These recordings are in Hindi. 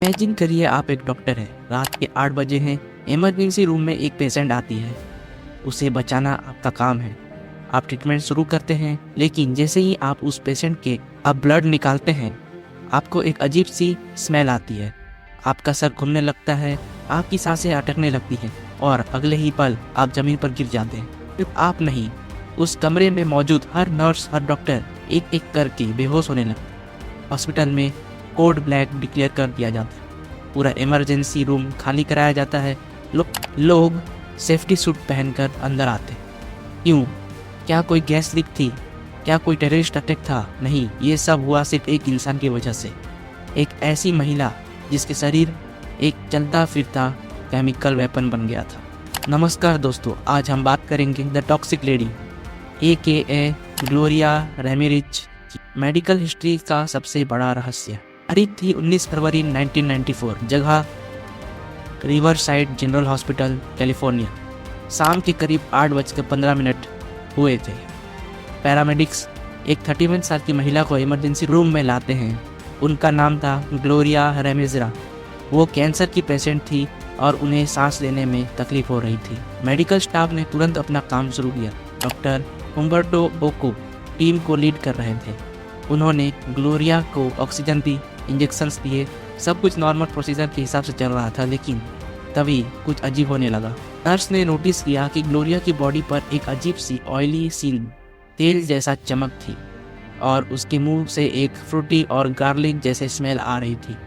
इमेजिन करिए आप एक डॉक्टर हैं, रात के 8 बजे हैं, इमरजेंसी रूम में एक पेशेंट आती है। उसे बचाना आपका काम है। आप ट्रीटमेंट शुरू करते हैं, लेकिन जैसे ही आप उस पेशेंट के ब्लड निकालते हैं, आपको एक अजीब सी स्मेल आती है। आपका सर घूमने लगता है, आपकी सांसें अटकने लगती हैं और अगले ही पल आप जमीन पर गिर जाते हैं। सिर्फ आप नहीं, उस कमरे में मौजूद हर नर्स, हर डॉक्टर एक एक करके बेहोश होने लगते। हॉस्पिटल में कोड ब्लैक डिक्लेयर कर दिया जाता है। पूरा इमरजेंसी रूम खाली कराया जाता है। लोग सेफ्टी सूट पहनकर अंदर आते। क्यों? क्या कोई गैस लीक थी? क्या कोई टेररिस्ट अटैक था? नहीं, ये सब हुआ सिर्फ एक इंसान की वजह से। एक ऐसी महिला जिसके शरीर एक चलता फिरता केमिकल वेपन बन गया था। नमस्कार दोस्तों, आज हम बात करेंगे the toxic lady AKA Gloria Ramirez की मेडिकल हिस्ट्री का सबसे बड़ा रहस्य। तारीख थी 19 फरवरी 1994, जगह river side general hospital, California. शाम के करीब 8:15 हुए थे। पैरामेडिक्स एक 31 साल की महिला को इमरजेंसी रूम में लाते हैं। उनका नाम था ग्लोरिया रेमिरेज। वो कैंसर की पेशेंट थी और उन्हें सांस लेने में तकलीफ हो रही थी। मेडिकल स्टाफ ने तुरंत अपना काम शुरू किया। डॉक्टर हुम्बर्टो ओको टीम को लीड कर रहे थे। उन्होंने ग्लोरिया को ऑक्सीजन दी, इंजेक्शंस दिए। सब कुछ नॉर्मल प्रोसीजर के हिसाब से चल रहा था, लेकिन तभी कुछ अजीब होने लगा। नर्स ने नोटिस किया कि ग्लोरिया की बॉडी पर एक अजीब सी ऑयली सी तेल जैसा चमक थी और उसके मुंह से एक फ्रूटी और गार्लिक जैसे स्मेल आ रही थी।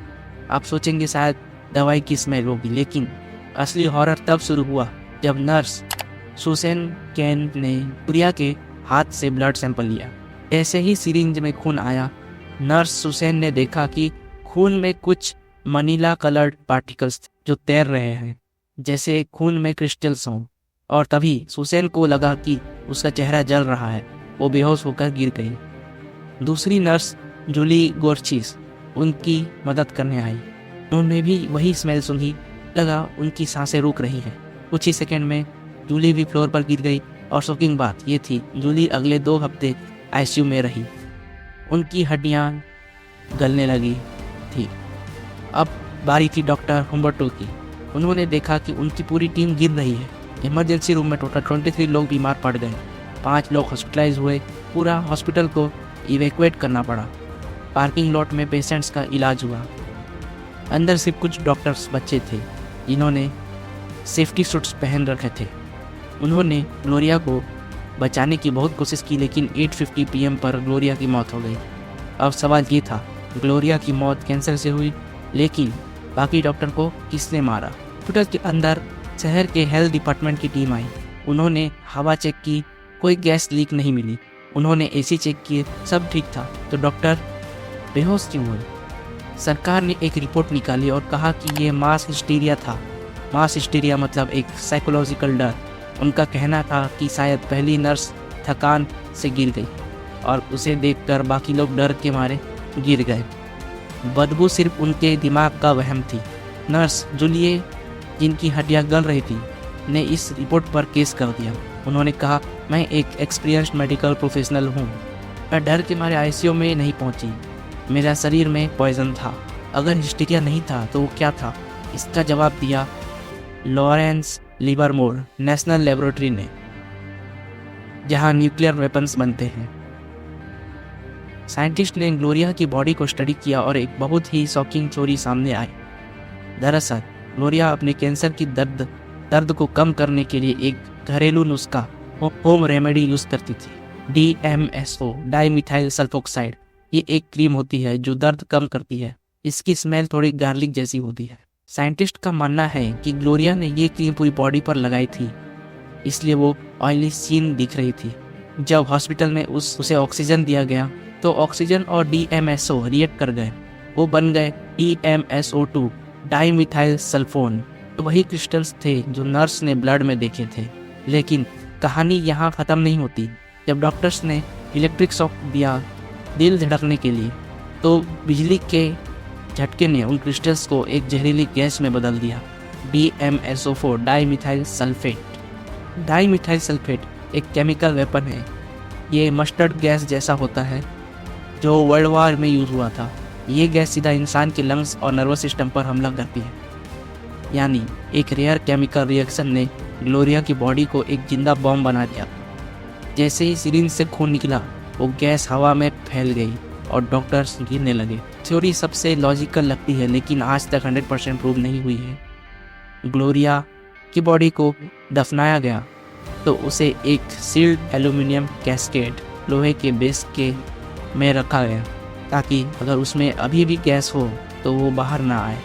आप सोचेंगे शायद दवाई की स्मेल होगी, लेकिन असली हॉरर तब शुरू हुआ जब नर्स सुसेन कैन ने ग्लोरिया के हाथ से ब्लड सैंपल लिया। ऐसे ही सिरिंज में खून आया। नर्स सुसेन ने देखा कि खून में कुछ मनीला कलर्ड पार्टिकल्स जो तैर रहे हैं, जैसे खून में क्रिस्टल्स हों। और तभी सुसेन को लगा कि उसका चेहरा जल रहा है। वो बेहोश होकर गिर गई। दूसरी नर्स जूली गोर्चिस उनकी मदद करने आई। उन्होंने भी वही स्मेल सुनी। लगा उनकी सांसें रुक रही हैं। कुछ ही सेकंड में जूली भी फ्लोर पर गिर गई। और शॉकिंग बात ये थी, जूली अगले 2 हफ्ते ICU में रही। उनकी हड्डियां गलने लगी थी। अब बारी थी डॉक्टर हुम्बर्टो की। उन्होंने देखा कि उनकी पूरी टीम गिर रही है। इमरजेंसी रूम में टोटल 23 लोग बीमार पड़ गए। 5 लोग हॉस्पिटलाइज हुए। पूरा हॉस्पिटल को इवैक्यूएट करना पड़ा। पार्किंग लॉट में पेशेंट्स का इलाज हुआ। अंदर सिर्फ कुछ डॉक्टर्स बच्चे थे जिन्होंने सेफ्टी सूट्स पहन रखे थे। उन्होंने ग्लोरिया को बचाने की बहुत कोशिश की, लेकिन 8:50 PM पर ग्लोरिया की मौत हो गई। अब सवाल ये था, ग्लोरिया की मौत कैंसर से हुई, लेकिन बाकी डॉक्टर को किसने मारा? हॉस्पिटल के अंदर शहर के हेल्थ डिपार्टमेंट की टीम आई। उन्होंने हवा चेक की, कोई गैस लीक नहीं मिली। उन्होंने AC चेक किए, सब ठीक था। तो डॉक्टर बेहोश क्यों हुए? सरकार ने एक रिपोर्ट निकाली और कहा कि ये मास हिस्टीरिया था। मास हिस्टीरिया मतलब एक साइकोलॉजिकल डर। उनका कहना था कि शायद पहली नर्स थकान से गिर गई और उसे देखकर बाकी लोग डर के मारे गिर गए। बदबू सिर्फ उनके दिमाग का वहम थी। नर्स जूलिए, जिनकी हड्डियां गल रही थी, ने इस रिपोर्ट पर केस कर दिया। उन्होंने कहा, मैं एक एक्सपीरियंस्ड मेडिकल प्रोफेशनल हूँ। मैं डर के मारे ICU में नहीं पहुँची। मेरा शरीर में पॉइजन था। अगर हिस्टीरिया नहीं था तो वो क्या था? इसका जवाब दिया लॉरेंस लिवरमोर नेशनल लेबोरेटरी ने, जहां न्यूक्लियर वेपन्स बनते हैं। साइंटिस्ट ने ग्लोरिया की बॉडी को स्टडी किया और एक बहुत ही शॉकिंग चोरी सामने आई। दरअसल ग्लोरिया अपने कैंसर की दर्द को कम करने के लिए एक घरेलू नुस्खा, होम रेमेडी यूज करती थी। DMSO, dimethyl sulphoxide. ये एक क्रीम होती है जो दर्द कम करती है। इसकी स्मेल थोड़ी गार्लिक जैसी होती है। साइंटिस्ट का मानना है कि ग्लोरिया ने ये क्रीम पूरी बॉडी पर लगाई थी, इसलिए वो ऑयली सीन दिख रही थी। जब हॉस्पिटल में उसे ऑक्सीजन दिया गया तो ऑक्सीजन और DMSO रिएक्ट कर गए। वो बन गए DMSO2, डाइमिथाइल सल्फोन। वही क्रिस्टल्स थे जो नर्स ने ब्लड में देखे थे। लेकिन कहानी यहाँ ख़त्म नहीं होती। जब डॉक्टर्स ने इलेक्ट्रिक शॉक दिया दिल धड़कने के लिए, तो बिजली के झटके ने उन क्रिस्टल्स को एक जहरीली गैस में बदल दिया, DMSO4, dimethyl sulphate. Dimethyl sulphate एक केमिकल वेपन है। ये मस्टर्ड गैस जैसा होता है जो वर्ल्ड वॉर में यूज़ हुआ था। ये गैस सीधा इंसान के लंग्स और नर्वस सिस्टम पर हमला करती है। यानी एक रेयर केमिकल रिएक्शन ने ग्लोरिया की बॉडी को एक जिंदा बॉम्ब बना दिया। जैसे ही सिरिंज से खून निकला, वो गैस हवा में फैल गई और डॉक्टर्स गिरने लगे। थ्योरी सबसे लॉजिकल लगती है, लेकिन आज तक 100% प्रूव नहीं हुई है। ग्लोरिया की बॉडी को दफनाया गया तो उसे एक सील्ड एल्यूमिनियम कैस्केट लोहे के बेस के में रखा गया, ताकि अगर उसमें अभी भी गैस हो तो वो बाहर ना आए।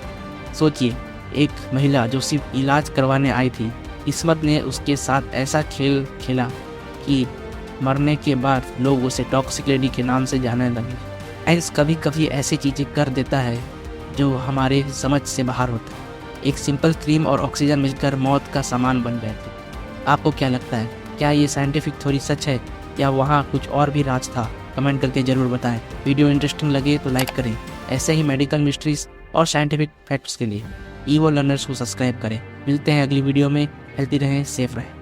सोचिए, एक महिला जो सिर्फ इलाज करवाने आई थी, किस्मत ने उसके साथ ऐसा खेल खेला कि मरने के बाद लोग उसे टॉक्सिक लेडी के नाम से जानने लगे। साइंस कभी कभी ऐसी चीज़ें कर देता है जो हमारे समझ से बाहर होता है। एक सिंपल क्रीम और ऑक्सीजन मिलकर मौत का सामान बन गए थे। आपको क्या लगता है, क्या ये साइंटिफिक थ्योरी सच है या वहाँ कुछ और भी राज था? कमेंट करके ज़रूर बताएं। वीडियो इंटरेस्टिंग लगे तो लाइक करें। ऐसे ही मेडिकल मिस्ट्रीज और साइंटिफिक फैक्ट्स के लिए ईवो लर्नर्स को सब्सक्राइब करें। मिलते हैं अगली वीडियो में। हेल्दी रहें, सेफ रहें।